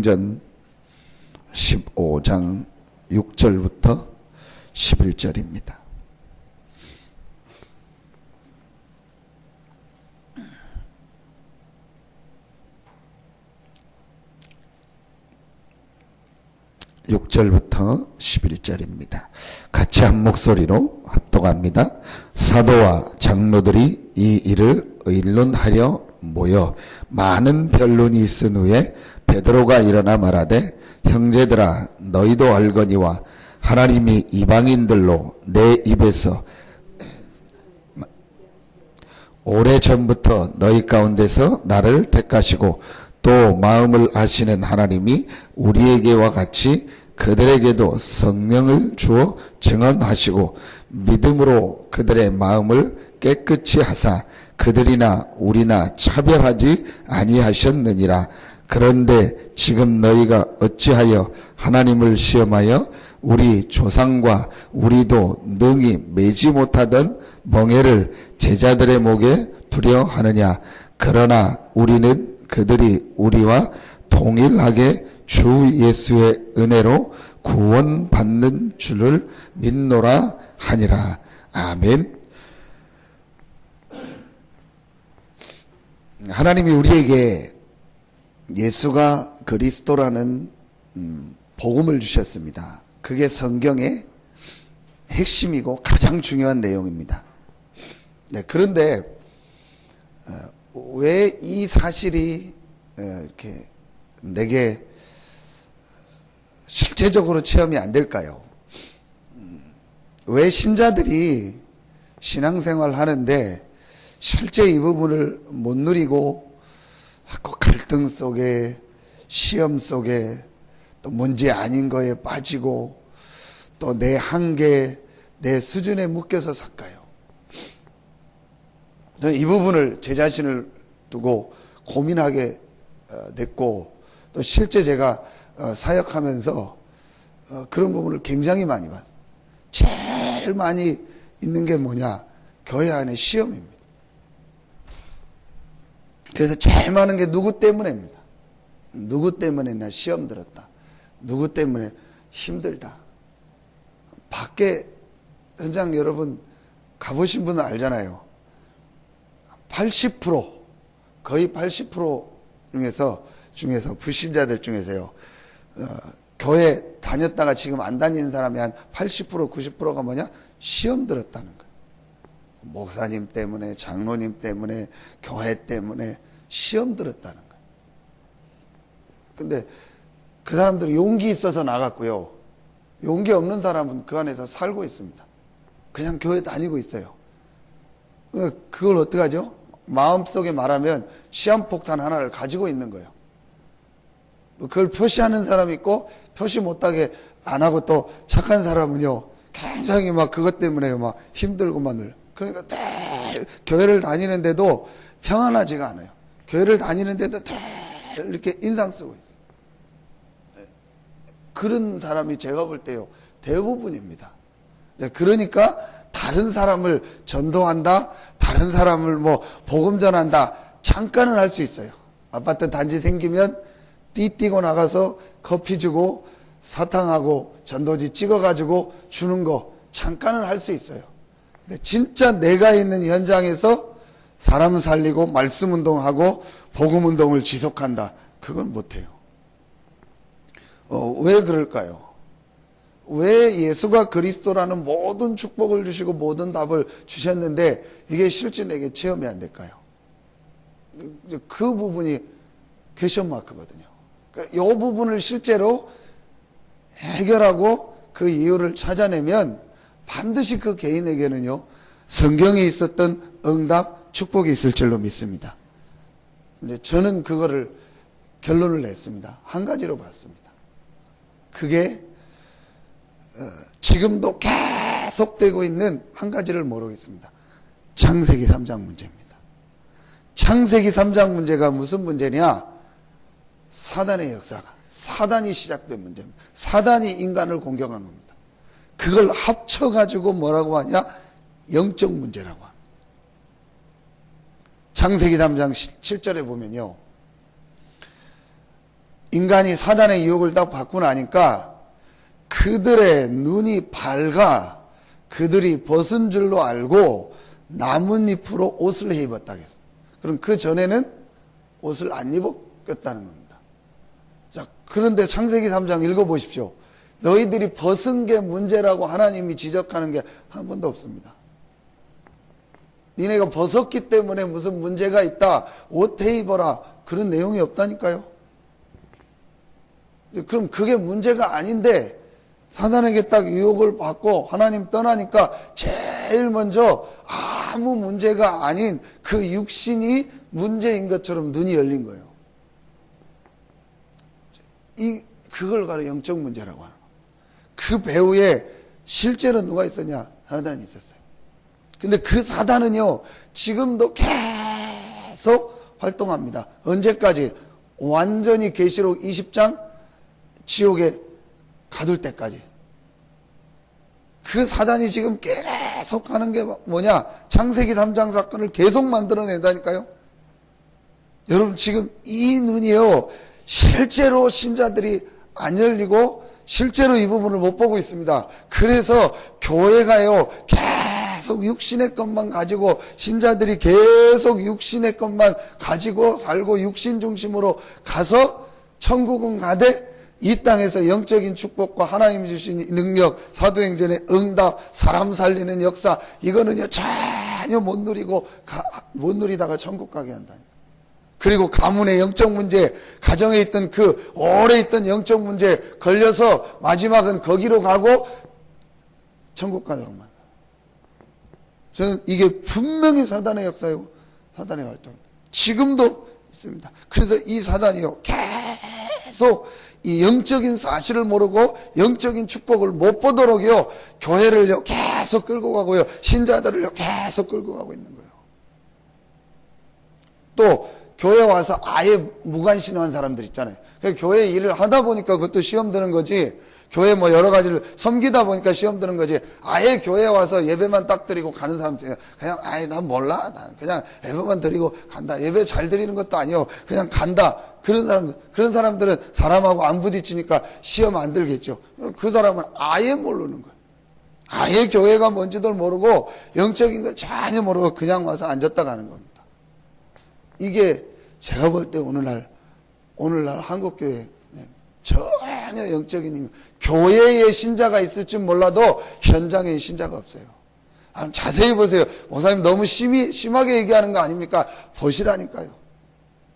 사도행전 15장 6절부터 11절입니다. (6절부터) (11절입니다) 같이 한 목소리로 합독합니다. 사도와 장로들이 이 일을 의논하려 모여 많은 변론이 있은 후에 베드로가 일어나 말하되, 형제들아, 너희도 알거니와 하나님이 이방인들로 내 입에서 오래전부터 너희 가운데서 나를 택하시고 또 마음을 아시는 하나님이 우리에게와 같이 그들에게도 성령을 주어 증언하시고 믿음으로 그들의 마음을 깨끗이 하사 그들이나 우리나 차별하지 아니하셨느니라. 그런데 지금 너희가 어찌하여 하나님을 시험하여 우리 조상과 우리도 능히 매지 못하던 멍에를 제자들의 목에 두려 하느냐. 그러나 우리는 그들이 우리와 동일하게 주 예수의 은혜로 구원받는 줄을 믿노라 하니라. 아멘. 하나님이 우리에게 예수가 그리스도라는 복음을 주셨습니다. 그게 성경의 핵심이고 가장 중요한 내용입니다. 네, 그런데 왜 이 사실이 이렇게 내게 실제적으로 체험이 안 될까요? 왜 신자들이 신앙생활 하는데 실제 이 부분을 못 누리고 자꾸 갈등 속에, 시험 속에, 또 문제 아닌 거에 빠지고 또 내 한계, 내 수준에 묶여서 살까요? 이 부분을 제 자신을 두고 고민하게 됐고, 또 실제 제가 사역하면서 그런 부분을 굉장히 많이 봤어요. 제일 많이 있는 게 뭐냐? 교회 안에 시험입니다. 그래서 제일 많은 게 누구 때문에입니다. 누구 때문에 나 시험 들었다. 누구 때문에 힘들다. 밖에 현장 여러분 가보신 분은 알잖아요. 80% 거의 80% 중에서 불신자들 중에서요, 교회 다녔다가 지금 안 다니는 사람이 한 80% 90%가 뭐냐? 시험 들었다는 거예요. 목사님 때문에, 장로님 때문에, 교회 때문에 시험 들었다는 거예요. 근데 그 사람들이 용기 있어서 나갔고요, 용기 없는 사람은 그 안에서 살고 있습니다. 그냥 교회 다니고 있어요. 그걸 어떡하죠? 마음속에 말하면 시한폭탄 하나를 가지고 있는 거예요. 그걸 표시하는 사람이 있고 표시 못하게 안 하고, 또 착한 사람은요 굉장히 막 그것 때문에 막 힘들고만을. 그러니까 늘 교회를 다니는데도 평안하지가 않아요. 교회를 다니는데도 늘 이렇게 인상 쓰고 있어요. 그런 사람이 제가 볼 때요 대부분입니다. 그러니까 다른 사람을 전도한다, 다른 사람을 뭐 복음 전한다, 잠깐은 할 수 있어요. 아파트 단지 생기면 뛰고 나가서 커피 주고 사탕하고 전도지 찍어가지고 주는 거 잠깐은 할 수 있어요. 근데 진짜 내가 있는 현장에서 사람 살리고 말씀 운동하고 복음 운동을 지속한다, 그건 못해요. 왜 그럴까요? 왜 예수가 그리스도라는 모든 축복을 주시고 모든 답을 주셨는데 이게 실제 내게 체험이 안 될까요? 그 부분이 퀘션 마크거든요. 그러니까 이 부분을 실제로 해결하고 그 이유를 찾아내면 반드시 그 개인에게는요 성경에 있었던 응답, 축복이 있을 줄로 믿습니다. 이제 저는 그거를 결론을 냈습니다. 한 가지로 봤습니다. 그게 지금도 계속되고 있는 한 가지를 모르겠습니다. 창세기 3장 문제입니다. 창세기 3장 문제가 무슨 문제냐? 사단의 역사가, 사단이 시작된 문제입니다. 사단이 인간을 공격한 겁니다. 그걸 합쳐가지고 뭐라고 하냐? 영적 문제라고 합니다. 창세기 3장 7절에 보면요, 인간이 사단의 유혹을 딱 받고 나니까 그들의 눈이 밝아 그들이 벗은 줄로 알고 나뭇잎으로 옷을 해 입었다. 그럼 그 전에는 옷을 안 입었다는 겁니다. 자, 그런데 창세기 3장 읽어보십시오. 너희들이 벗은 게 문제라고 하나님이 지적하는 게 한 번도 없습니다. 니네가 벗었기 때문에 무슨 문제가 있다, 옷 해 입어라, 그런 내용이 없다니까요. 그럼 그게 문제가 아닌데 사단에게 딱 유혹을 받고 하나님 떠나니까 제일 먼저 아무 문제가 아닌 그 육신이 문제인 것처럼 눈이 열린 거예요. 그걸 가로 영적 문제라고 하는 거예요. 그 배후에 실제로 누가 있었냐? 사단이 있었어요. 근데 그 사단은요, 지금도 계속 활동합니다. 언제까지? 완전히 계시록 20장 지옥에 가둘 때까지. 그 사단이 지금 계속 하는 게 뭐냐? 창세기 3장 사건을 계속 만들어낸다니까요. 여러분, 지금 이 눈이요, 실제로 신자들이 안 열리고 실제로 이 부분을 못 보고 있습니다. 그래서 교회가요, 계속 육신의 것만 가지고, 신자들이 계속 육신의 것만 가지고 살고 육신 중심으로 가서 천국은 가되 이 땅에서 영적인 축복과 하나님이 주신 능력, 사도행전의 응답, 사람 살리는 역사, 이거는요 전혀 못 누리고 못 누리다가 천국 가게 한다니까. 그리고 가문의 영적 문제, 가정에 있던 그 오래 있던 영적 문제 걸려서 마지막은 거기로 가고 천국 가도록 만다. 저는 이게 분명히 사단의 역사이고 사단의 활동입니다. 지금도 있습니다. 그래서 이 사단이요, 계속 이 영적인 사실을 모르고 영적인 축복을 못 보도록요, 교회를요 계속 끌고 가고요, 신자들을요 계속 끌고 가고 있는 거예요. 또 교회 와서 아예 무관심한 사람들 있잖아요. 교회 일을 하다 보니까 그것도 시험 드는 거지, 교회 뭐 여러 가지를 섬기다 보니까 시험 드는 거지, 아예 교회 와서 예배만 딱 드리고 가는 사람들, 그냥 아예 난 몰라, 난 그냥 예배만 드리고 간다, 예배 잘 드리는 것도 아니요, 그냥 간다, 그런 사람들은 사람하고 안 부딪히니까 시험 안 들겠죠. 그 사람은 아예 모르는 거예요. 아예 교회가 뭔지도 모르고 영적인 거 전혀 모르고 그냥 와서 앉았다 가는 겁니다. 이게 제가 볼 때 오늘날 한국교회 전혀 영적인 힘, 교회에 신자가 있을지 몰라도 현장에 신자가 없어요. 자세히 보세요. 목사님 너무 심하게 얘기하는 거 아닙니까? 보시라니까요.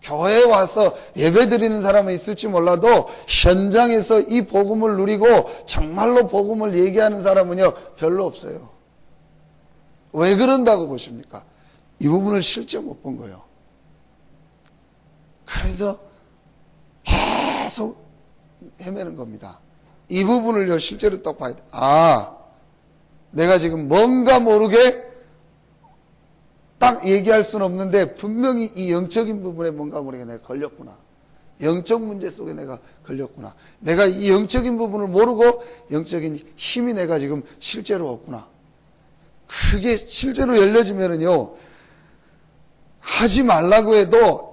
교회에 와서 예배 드리는 사람은 있을지 몰라도 현장에서 이 복음을 누리고 정말로 복음을 얘기하는 사람은요 별로 없어요. 왜 그런다고 보십니까? 이 부분을 실제 못 본 거예요. 그래서 계속 헤매는 겁니다. 이 부분을요 실제로 딱 봐야 돼. 내가 지금 뭔가 모르게 딱 얘기할 수는 없는데 분명히 이 영적인 부분에 뭔가 모르게 내가 걸렸구나. 영적 문제 속에 내가 걸렸구나. 내가 이 영적인 부분을 모르고 영적인 힘이 내가 지금 실제로 없구나. 그게 실제로 열려지면은요, 하지 말라고 해도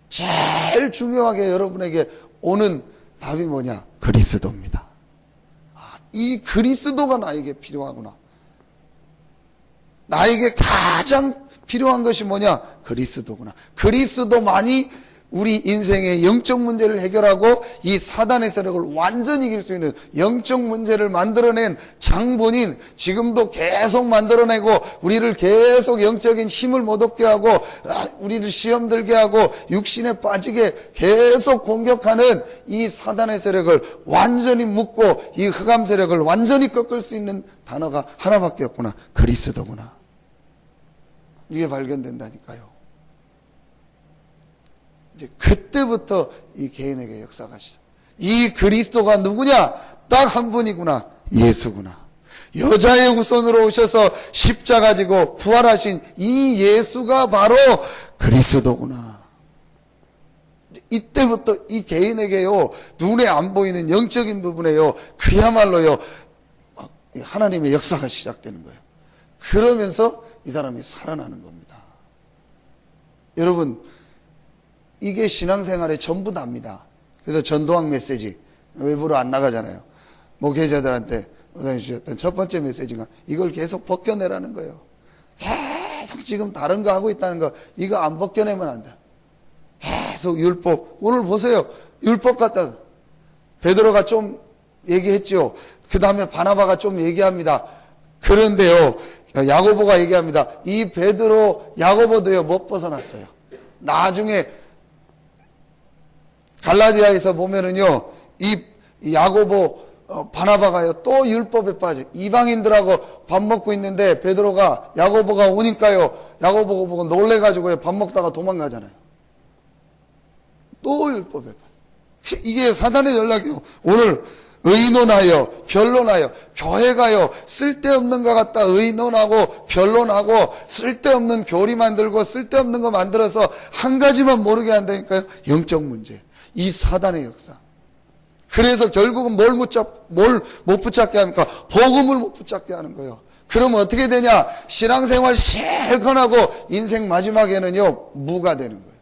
제일 중요하게 여러분에게 오는 답이 뭐냐? 그리스도입니다. 이 그리스도가 나에게 필요하구나. 나에게 가장 필요한 것이 뭐냐? 그리스도구나. 그리스도만이 우리 인생의 영적 문제를 해결하고 이 사단의 세력을 완전히 이길 수 있는 영적 문제를 만들어낸 장본인, 지금도 계속 만들어내고 우리를 계속 영적인 힘을 못 얻게 하고 우리를 시험 들게 하고 육신에 빠지게 계속 공격하는 이 사단의 세력을 완전히 묶고 이 흑암 세력을 완전히 꺾을 수 있는 단어가 하나밖에 없구나. 그리스도구나. 이게 발견된다니까요. 이제 그때부터 이 개인에게 역사가 시작. 이 그리스도가 누구냐? 딱 한 분이구나. 예수구나. 여자의 후손으로 오셔서 십자가 지고 부활하신 이 예수가 바로 그리스도구나. 이때부터 이 개인에게요, 눈에 안 보이는 영적인 부분에요, 그야말로요, 하나님의 역사가 시작되는 거예요. 그러면서 이 사람이 살아나는 겁니다. 여러분, 이게 신앙생활의 전부 답니다. 그래서 전도학 메시지 외부로 안 나가잖아요. 목회자들한테 선생님 주셨던 첫 번째 메시지가 이걸 계속 벗겨내라는 거예요. 계속 지금 다른 거 하고 있다는 거, 이거 안 벗겨내면 안 돼. 계속 율법. 오늘 보세요. 율법 갖다 베드로가 좀 얘기했죠. 그 다음에 바나바가 좀 얘기합니다. 그런데요, 야고보가 얘기합니다. 이 베드로, 야고보도요, 못 벗어났어요. 나중에 갈라디아에서 보면은요, 이 야고보, 바나바가요, 또 율법에 빠져. 이방인들하고 밥 먹고 있는데 베드로가, 야고보가 오니까요, 야고보가 보고 놀래가지고요, 밥 먹다가 도망가잖아요. 또 율법에 빠져. 이게 사단의 전략이에요. 오늘 의논하여, 변론하여, 교회가요, 쓸데없는 것 갖다 의논하고, 변론하고, 쓸데없는 교리 만들고, 쓸데없는 거 만들어서 한 가지만 모르게 한다니까요. 영적 문제. 이 사단의 역사. 그래서 결국은 뭘 못 붙잡게 합니까? 복음을 못 붙잡게 하는 거예요. 그러면 어떻게 되냐? 신앙생활 실컷 하고 인생 마지막에는요, 무가 되는 거예요.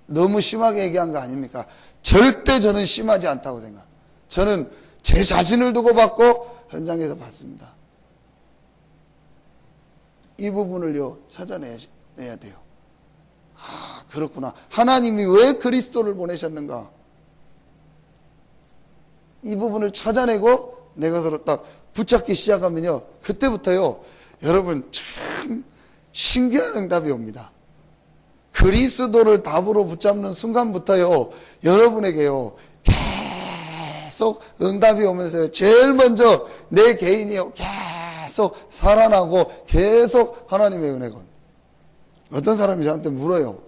너무 심하게 얘기한 거 아닙니까? 절대 저는 심하지 않다고 생각. 저는 제 자신을 두고 봤고 현장에서 봤습니다. 이 부분을요, 찾아내야 돼요. 아, 그렇구나. 하나님이 왜 그리스도를 보내셨는가? 이 부분을 찾아내고 내가 서로 딱 붙잡기 시작하면요, 그때부터요, 여러분 참 신기한 응답이 옵니다. 그리스도를 답으로 붙잡는 순간부터요, 여러분에게요, 계속 응답이 오면서요, 제일 먼저 내 개인이요, 계속 살아나고 계속 하나님의 은혜가 옵니다. 어떤 사람이 저한테 물어요.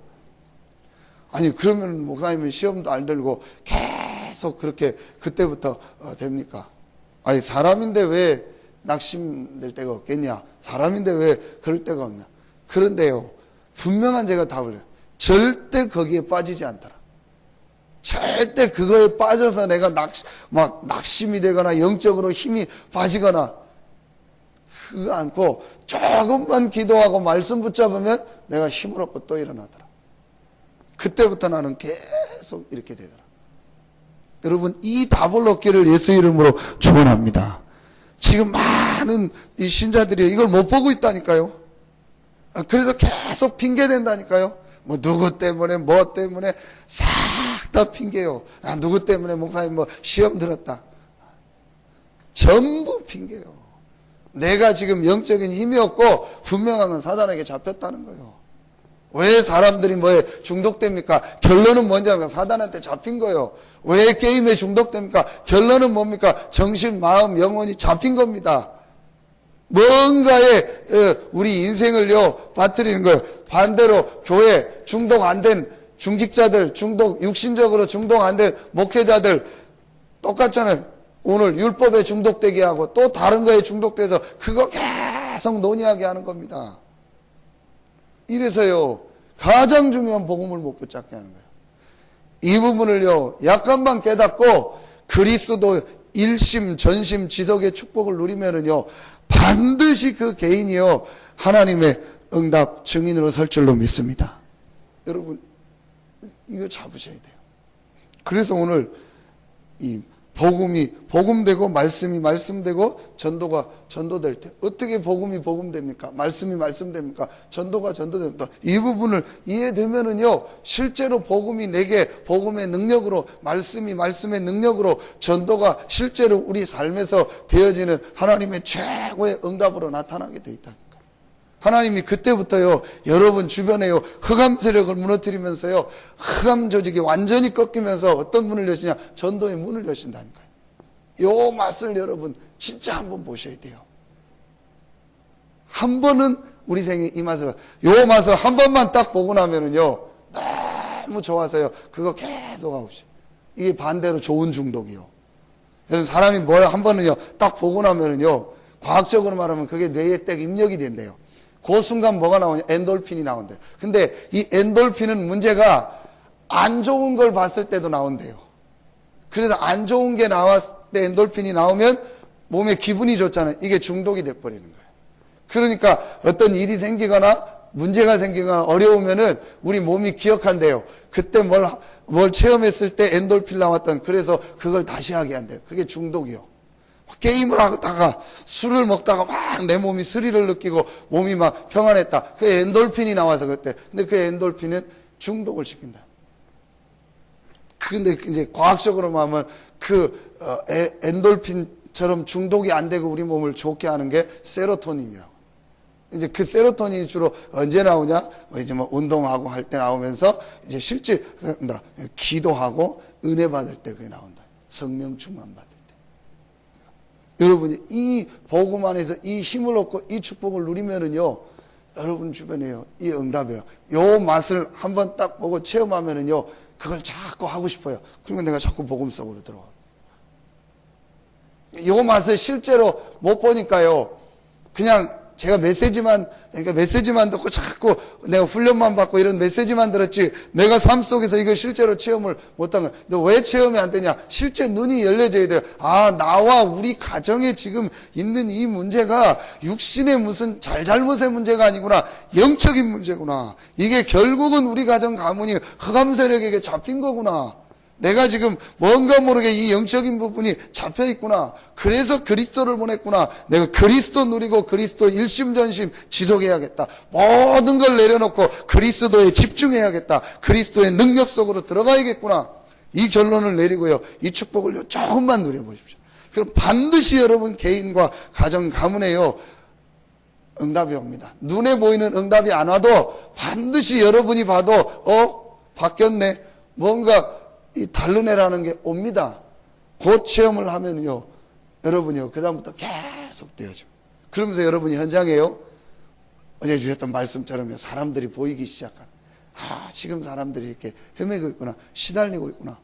아니, 그러면 목사님은 시험도 안 들고 계속 그렇게 그때부터 됩니까? 아니, 사람인데 왜 낙심될 때가 없겠냐? 사람인데 왜 그럴 때가 없냐? 그런데요, 분명한 제가 답을 해요. 절대 거기에 빠지지 않더라. 절대 그거에 빠져서 내가 낙심이 되거나 영적으로 힘이 빠지거나 그거 않고 조금만 기도하고 말씀 붙잡으면 내가 힘을 얻고 또 일어나더라. 그때부터 나는 계속 이렇게 되더라. 여러분, 이 답을 얻기를 예수 이름으로 축원합니다. 지금 많은 이 신자들이 이걸 못 보고 있다니까요. 그래서 계속 핑계댄다니까요. 뭐 누구 때문에 뭐 때문에 싹 다 핑계요. 누구 때문에 목사님 뭐 시험 들었다. 전부 핑계요. 내가 지금 영적인 힘이 없고 분명한 건 사단에게 잡혔다는 거예요. 왜 사람들이 뭐에 중독됩니까? 결론은 뭔지 알까? 사단한테 잡힌 거예요. 왜 게임에 중독됩니까? 결론은 뭡니까? 정신, 마음, 영혼이 잡힌 겁니다. 뭔가에 우리 인생을요 빠뜨리는 거예요. 반대로 교회 중독 안 된 중직자들, 육신적으로 중독 안 된 목회자들 똑같잖아요. 오늘 율법에 중독되게 하고 또 다른 거에 중독돼서 그거 계속 논의하게 하는 겁니다. 이래서요, 가장 중요한 복음을 못 붙잡게 하는 거예요. 이 부분을요, 약간만 깨닫고 그리스도 일심, 전심, 지속의 축복을 누리면은요, 반드시 그 개인이요, 하나님의 응답 증인으로 설 줄로 믿습니다. 여러분, 이거 잡으셔야 돼요. 그래서 오늘 이 복음이 복음되고 말씀이 말씀되고 전도가 전도될 때 어떻게 복음이 복음됩니까? 말씀이 말씀됩니까? 전도가 전도됩니까? 이 부분을 이해되면은요, 실제로 복음이 내게 복음의 능력으로, 말씀이 말씀의 능력으로, 전도가 실제로 우리 삶에서 되어지는 하나님의 최고의 응답으로 나타나게 돼 있다니까. 하나님이 그때부터요, 여러분 주변에요, 흑암 세력을 무너뜨리면서요, 흑암 조직이 완전히 꺾이면서 어떤 문을 여시냐? 전도의 문을 여신다니까요. 요 맛을 여러분 진짜 한번 보셔야 돼요. 한 번은 우리 생에 이 맛을, 요 맛을 한 번만 딱 보고 나면은요, 너무 좋아서요, 그거 계속 하고 싶어요. 이게 반대로 좋은 중독이요. 여러분, 사람이 뭘 한 번은요, 딱 보고 나면은요, 과학적으로 말하면 그게 뇌에 딱 입력이 된대요. 그 순간 뭐가 나오냐? 엔돌핀이 나온대요. 근데 이 엔돌핀은 문제가 안 좋은 걸 봤을 때도 나온대요. 그래서 안 좋은 게 나왔을 때 엔돌핀이 나오면 몸에 기분이 좋잖아요. 이게 중독이 돼버리는 거예요. 그러니까 어떤 일이 생기거나 문제가 생기거나 어려우면은 우리 몸이 기억한대요. 그때 뭘 뭘 체험했을 때 엔돌핀 나왔던, 그래서 그걸 다시 하게 한대요. 그게 중독이요. 게임을 하다가 술을 먹다가 막 내 몸이 스릴을 느끼고 몸이 막 평안했다. 그 엔돌핀이 나와서 그때. 근데 그 엔돌핀은 중독을 시킨다. 근데 이제 과학적으로 말하면 엔돌핀처럼 중독이 안 되고 우리 몸을 좋게 하는 게 세로토닌이라고. 이제 그 세로토닌이 주로 언제 나오냐? 이제 뭐 운동하고 할 때 나오면서 이제 실제 기도하고 은혜 받을 때 그게 나온다. 성령 충만 받을 때. 여러분이 이 복음 안에서 이 힘을 얻고 이 축복을 누리면은요, 여러분 주변에요, 이 응답이에요. 요 맛을 한번 딱 보고 체험하면은요, 그걸 자꾸 하고 싶어요. 그러면 내가 자꾸 복음 속으로 들어와. 요 맛을 실제로 못 보니까요, 그냥 제가 그러니까 메시지만 듣고 자꾸 내가 훈련만 받고 이런 메시지만 들었지, 내가 삶 속에서 이걸 실제로 체험을 못한 거야. 근데 왜 체험이 안 되냐? 실제 눈이 열려져야 돼요. 아, 나와 우리 가정에 지금 있는 이 문제가 육신의 무슨 잘잘못의 문제가 아니구나. 영적인 문제구나. 이게 결국은 우리 가정 가문이 흑암 세력에게 잡힌 거구나. 내가 지금 뭔가 모르게 이 영적인 부분이 잡혀 있구나. 그래서 그리스도를 보냈구나. 내가 그리스도 누리고 그리스도 일심전심 지속해야겠다. 모든 걸 내려놓고 그리스도에 집중해야겠다. 그리스도의 능력 속으로 들어가야겠구나. 이 결론을 내리고요, 이 축복을 조금만 누려보십시오. 그럼 반드시 여러분 개인과 가정 가문에요, 응답이 옵니다. 눈에 보이는 응답이 안 와도 반드시 여러분이 봐도 바뀌었네, 뭔가 이 다른 애라는 게 옵니다. 그 체험을 하면요, 여러분이요, 그다음부터 계속 되어져. 그러면서 여러분이 현장에요, 어제 주셨던 말씀처럼 사람들이 보이기 시작하는. 아, 지금 사람들이 이렇게 헤매고 있구나. 시달리고 있구나.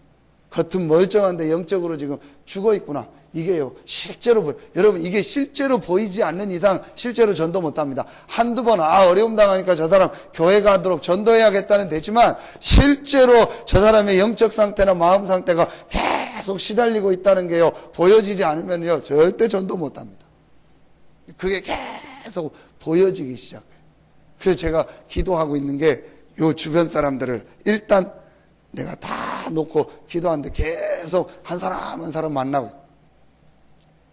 겉은 멀쩡한데 영적으로 지금 죽어 있구나. 이게요, 실제로 보여. 여러분, 이게 실제로 보이지 않는 이상 실제로 전도 못 합니다. 한두 번, 어려움 당하니까 저 사람 교회 가도록 전도해야겠다는 되지만, 실제로 저 사람의 영적 상태나 마음 상태가 계속 시달리고 있다는 게요, 보여지지 않으면요, 절대 전도 못 합니다. 그게 계속 보여지기 시작해요. 그래서 제가 기도하고 있는 게, 요 주변 사람들을 일단 내가 다 놓고 기도하는데 계속 한 사람 한 사람 만나고,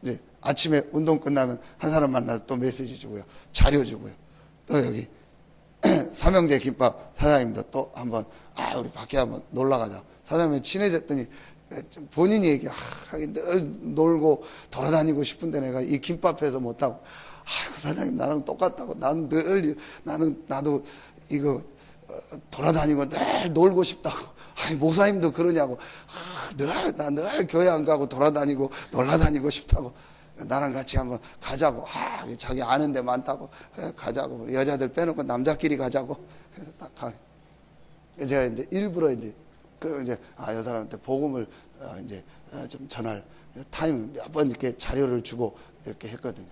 이제 아침에 운동 끝나면 한 사람 만나서 또 메시지 주고요, 자료 주고요, 또 여기 삼형제 김밥 사장님도 또 한번 우리 밖에 한번 놀러 가자. 사장님이 친해졌더니 본인이 늘 놀고 돌아다니고 싶은데 내가 이 김밥에서 못하고, 아이고 사장님 나랑 똑같다고, 나도 이거 돌아다니고 늘 놀고 싶다고. 목사님도 그러냐고. 나 늘 교회 안 가고 돌아다니고 놀러다니고 싶다고. 나랑 같이 한번 가자고. 자기 아는 데 많다고. 가자고. 여자들 빼놓고 남자끼리 가자고. 그래서 딱 가. 제가 이제 일부러 그리고 여 사람한테 복음을 좀 전할 타임 몇 번 이렇게 자료를 주고 이렇게 했거든요.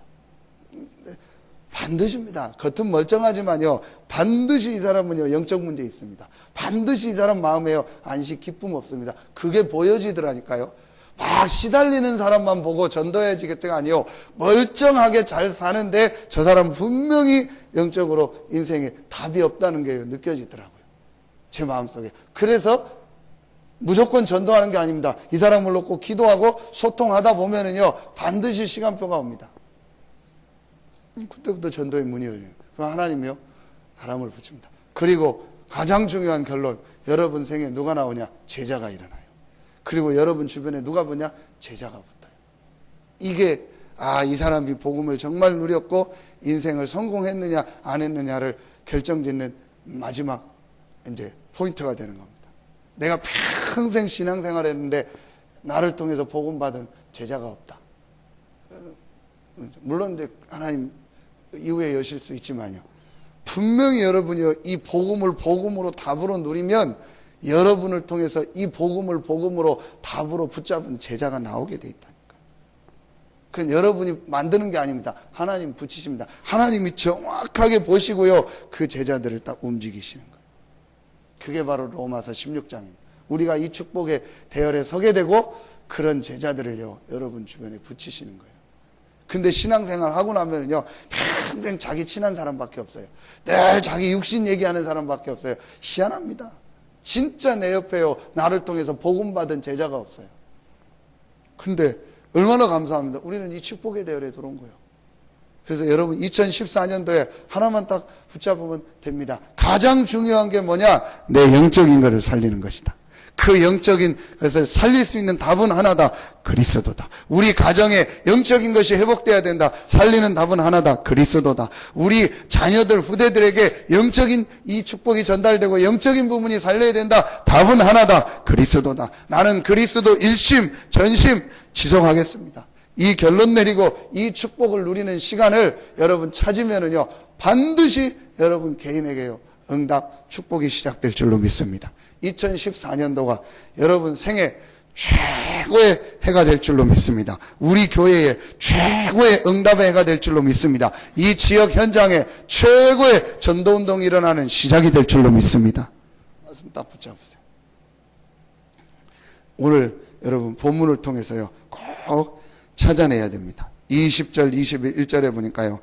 반드시입니다. 겉은 멀쩡하지만요, 반드시 이 사람은요, 영적 문제 있습니다. 반드시 이 사람 마음에요, 안식, 기쁨 없습니다. 그게 보여지더라니까요. 막 시달리는 사람만 보고 전도해지겠다가 아니요, 멀쩡하게 잘 사는데 저 사람 분명히 영적으로 인생에 답이 없다는 게 느껴지더라고요, 제 마음속에. 그래서 무조건 전도하는 게 아닙니다. 이 사람을 놓고 기도하고 소통하다 보면은요, 반드시 시간표가 옵니다. 그때부터 전도의 문이 열려요. 그럼 하나님이요, 사람을 붙입니다. 그리고 가장 중요한 결론, 여러분 생에 누가 나오냐? 제자가 일어나요. 그리고 여러분 주변에 누가 보냐? 제자가 붙어요. 이게 이 사람이 복음을 정말 누렸고 인생을 성공했느냐 안 했느냐를 결정짓는 마지막 포인트가 되는 겁니다. 내가 평생 신앙생활 했는데 나를 통해서 복음 받은 제자가 없다. 물론 하나님 이후에 여실 수 있지만요, 분명히 여러분이 이 복음을 복음으로 답으로 누리면 여러분을 통해서 이 복음을 복음으로 답으로 붙잡은 제자가 나오게 돼 있다니까요. 그건 여러분이 만드는 게 아닙니다. 하나님 붙이십니다. 하나님이 정확하게 보시고요, 그 제자들을 딱 움직이시는 거예요. 그게 바로 로마서 16장입니다. 우리가 이 축복의 대열에 서게 되고 그런 제자들을요, 여러분 주변에 붙이시는 거예요. 근데 신앙생활 하고 나면은요, 평생 자기 친한 사람밖에 없어요. 늘 자기 육신 얘기하는 사람밖에 없어요. 희한합니다. 진짜 내 옆에요. 나를 통해서 복음 받은 제자가 없어요. 근데 얼마나 감사합니다. 우리는 이 축복의 대열에 들어온 거예요. 그래서 여러분 2014년도에 하나만 딱 붙잡으면 됩니다. 가장 중요한 게 뭐냐? 내 영적인 것을 살리는 것이다. 그 영적인 것을 살릴 수 있는 답은 하나다. 그리스도다. 우리 가정에 영적인 것이 회복돼야 된다. 살리는 답은 하나다. 그리스도다. 우리 자녀들, 후대들에게 영적인 이 축복이 전달되고 영적인 부분이 살려야 된다. 답은 하나다. 그리스도다. 나는 그리스도 일심, 전심 지속하겠습니다. 이 결론 내리고 이 축복을 누리는 시간을 여러분 찾으면은요, 반드시 여러분 개인에게요, 응답, 축복이 시작될 줄로 믿습니다. 2014년도가 여러분 생애 최고의 해가 될 줄로 믿습니다. 우리 교회의 최고의 응답의 해가 될 줄로 믿습니다. 이 지역 현장에 최고의 전도운동이 일어나는 시작이 될 줄로 믿습니다. 말씀 딱 붙잡으세요. 오늘 여러분 본문을 통해서요, 꼭 찾아내야 됩니다. 20절, 21절에 보니까요,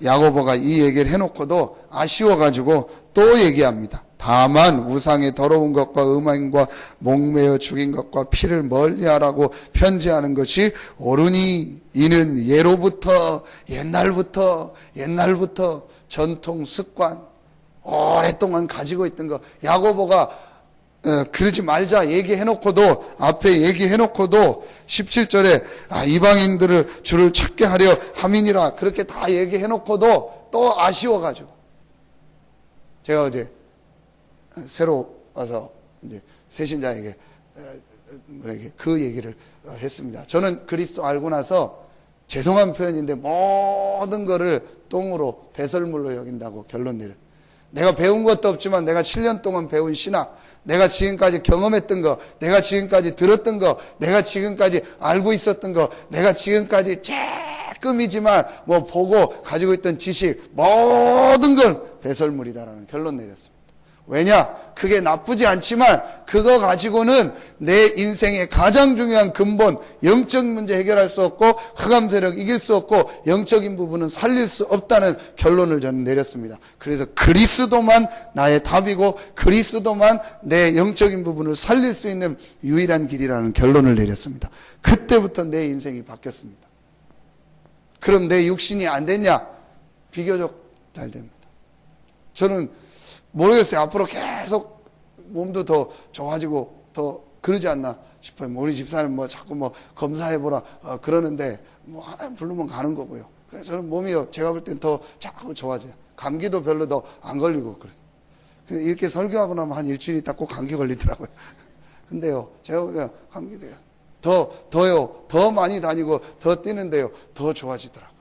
야고보가 이 얘기를 해놓고도 아쉬워가지고 또 얘기합니다. 다만 우상의 더러운 것과 음행과 목매어 죽인 것과 피를 멀리하라고 편지하는 것이 옳으니 이는 예로부터 옛날부터 전통 습관 오랫동안 가지고 있던 거. 야고보가 그러지 말자 얘기해놓고도, 앞에 얘기해놓고도 17절에 이방인들을 주를 찾게 하려 함이니라 그렇게 다 얘기해놓고도 또 아쉬워가지고, 제가 어제 새로 와서 이제 새신자에게 그 얘기를 했습니다. 저는 그리스도 알고 나서, 죄송한 표현인데 모든 거를 똥으로 배설물로 여긴다고 결론 내려. 내가 배운 것도 없지만 내가 7년 동안 배운 신학, 내가 지금까지 경험했던 거, 내가 지금까지 들었던 거, 내가 지금까지 알고 있었던 거, 내가 지금까지 조금이지만 뭐 보고 가지고 있던 지식, 모든 걸 배설물이다라는 결론 내렸습니다. 왜냐? 그게 나쁘지 않지만 그거 가지고는 내 인생의 가장 중요한 근본, 영적 문제 해결할 수 없고 흑암 세력 이길 수 없고 영적인 부분은 살릴 수 없다는 결론을 저는 내렸습니다. 그래서 그리스도만 나의 답이고 그리스도만 내 영적인 부분을 살릴 수 있는 유일한 길이라는 결론을 내렸습니다. 그때부터 내 인생이 바뀌었습니다. 그럼 내 육신이 안 됐냐? 비교적 잘 됩니다. 저는 모르겠어요. 앞으로 계속 몸도 더 좋아지고 더 그러지 않나 싶어요. 우리 집사님 뭐 자꾸 뭐 검사해보라 그러는데 뭐 하나님 부르면 가는 거고요. 그래서 저는 몸이요, 제가 볼 땐 더 자꾸 좋아져요. 감기도 별로 더 안 걸리고 그래요. 이렇게 설교하고 나면 한 일주일 있다 꼭 감기 걸리더라고요. 근데요, 제가 보기엔 감기 돼요. 더 많이 다니고 더 뛰는데요, 더 좋아지더라고요.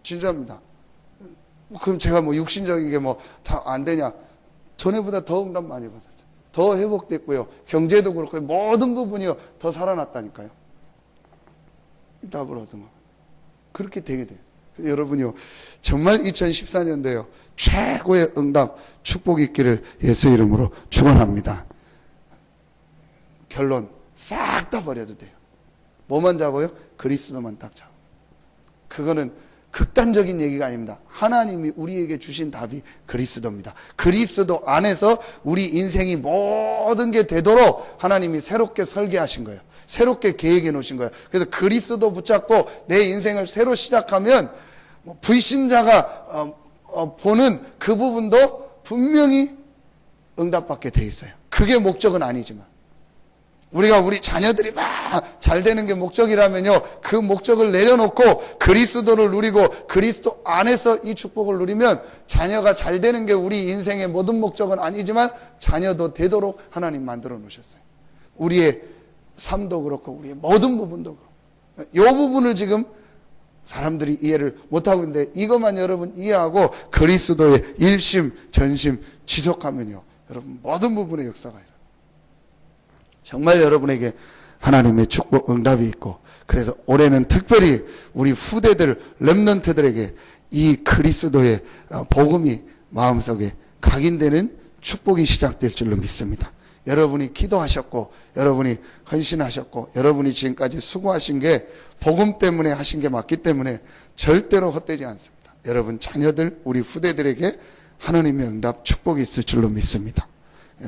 진짜입니다. 그럼 제가 뭐 육신적인 게 뭐 다 안 되냐? 전에보다 더 응답 많이 받았어요. 더 회복됐고요. 경제도 그렇고 모든 부분이요, 더 살아났다니까요. 답을 얻으면 그렇게 되게 돼요. 여러분이요, 정말 2014년도에요, 최고의 응답, 축복이 있기를 예수 이름으로 축원합니다. 결론 싹 다 버려도 돼요. 뭐만 잡아요? 그리스도만 딱 잡아요. 그거는 극단적인 얘기가 아닙니다. 하나님이 우리에게 주신 답이 그리스도입니다. 그리스도 안에서 우리 인생이 모든 게 되도록 하나님이 새롭게 설계하신 거예요. 새롭게 계획해 놓으신 거예요. 그래서 그리스도 붙잡고 내 인생을 새로 시작하면 불신자가 보는 그 부분도 분명히 응답받게 돼 있어요. 그게 목적은 아니지만, 우리가 우리 자녀들이 막 잘 되는 게 목적이라면요, 그 목적을 내려놓고 그리스도를 누리고 그리스도 안에서 이 축복을 누리면, 자녀가 잘 되는 게 우리 인생의 모든 목적은 아니지만 자녀도 되도록 하나님 만들어 놓으셨어요. 우리의 삶도 그렇고 우리의 모든 부분도 그렇고, 이 부분을 지금 사람들이 이해를 못하고 있는데, 이것만 여러분 이해하고 그리스도의 일심 전심 지속하면요, 여러분 모든 부분의 역사가 일어나요. 정말 여러분에게 하나님의 축복 응답이 있고, 그래서 올해는 특별히 우리 후대들 렘넌트들에게 이 그리스도의 복음이 마음속에 각인되는 축복이 시작될 줄로 믿습니다. 여러분이 기도하셨고, 여러분이 헌신하셨고, 여러분이 지금까지 수고하신 게 복음 때문에 하신 게 맞기 때문에 절대로 헛되지 않습니다. 여러분 자녀들, 우리 후대들에게 하나님의 응답, 축복이 있을 줄로 믿습니다.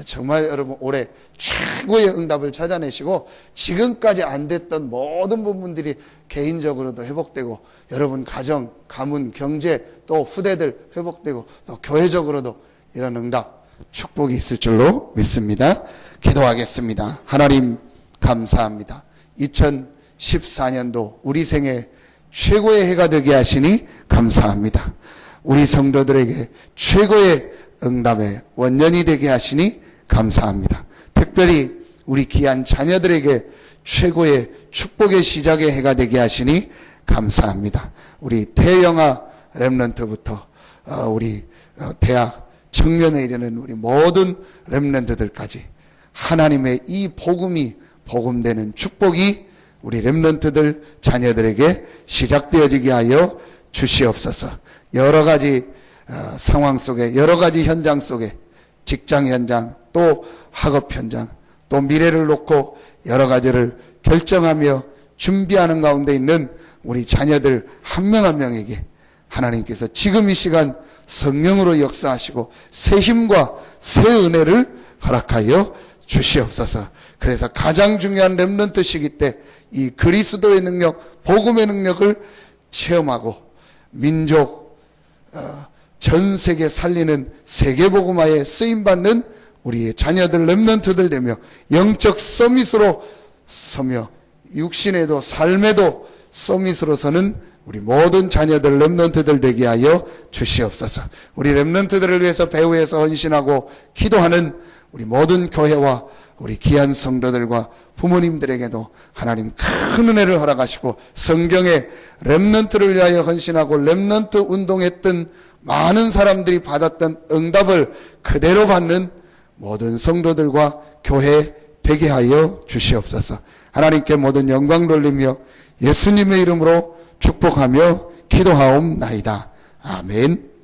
정말 여러분 올해 최고의 응답을 찾아내시고 지금까지 안 됐던 모든 부분들이 개인적으로도 회복되고 여러분 가정, 가문, 경제 또 후대들 회복되고 또 교회적으로도 이런 응답, 축복이 있을 줄로 믿습니다. 기도하겠습니다. 하나님 감사합니다. 2014년도 우리 생애 최고의 해가 되게 하시니 감사합니다. 우리 성도들에게 최고의 응답의 원년이 되게 하시니 감사합니다. 특별히 우리 귀한 자녀들에게 최고의 축복의 시작의 해가 되게 하시니 감사합니다. 우리 대영아 렘넌트부터 우리 대학 청년에 이르는 우리 모든 렘넌트들까지 하나님의 이 복음이 복음되는 축복이 우리 렘넌트들 자녀들에게 시작되어지게 하여 주시옵소서. 여러 가지 상황 속에 여러 가지 현장 속에 직장 현장 또 학업 현장 또 미래를 놓고 여러 가지를 결정하며 준비하는 가운데 있는 우리 자녀들 한 명 한 명에게 하나님께서 지금 이 시간 성령으로 역사하시고 새 힘과 새 은혜를 허락하여 주시옵소서. 그래서 가장 중요한 렘넌트 시기 때 이 그리스도의 능력, 복음의 능력을 체험하고 민족 전 세계 살리는 세계복음화에 쓰임받는 우리의 자녀들 렘넌트들 되며 영적 서밋으로 서며 육신에도 삶에도 서밋으로 서는 우리 모든 자녀들 렘넌트들 되게 하여 주시옵소서. 우리 렘넌트들을 위해서 배후에서 헌신하고 기도하는 우리 모든 교회와 우리 귀한 성도들과 부모님들에게도 하나님 큰 은혜를 허락하시고 성경에 렘넌트를 위하여 헌신하고 렘넌트 운동했던 많은 사람들이 받았던 응답을 그대로 받는 모든 성도들과 교회 되게 하여 주시옵소서. 하나님께 모든 영광 돌리며 예수님의 이름으로 축복하며 기도하옵나이다. 아멘.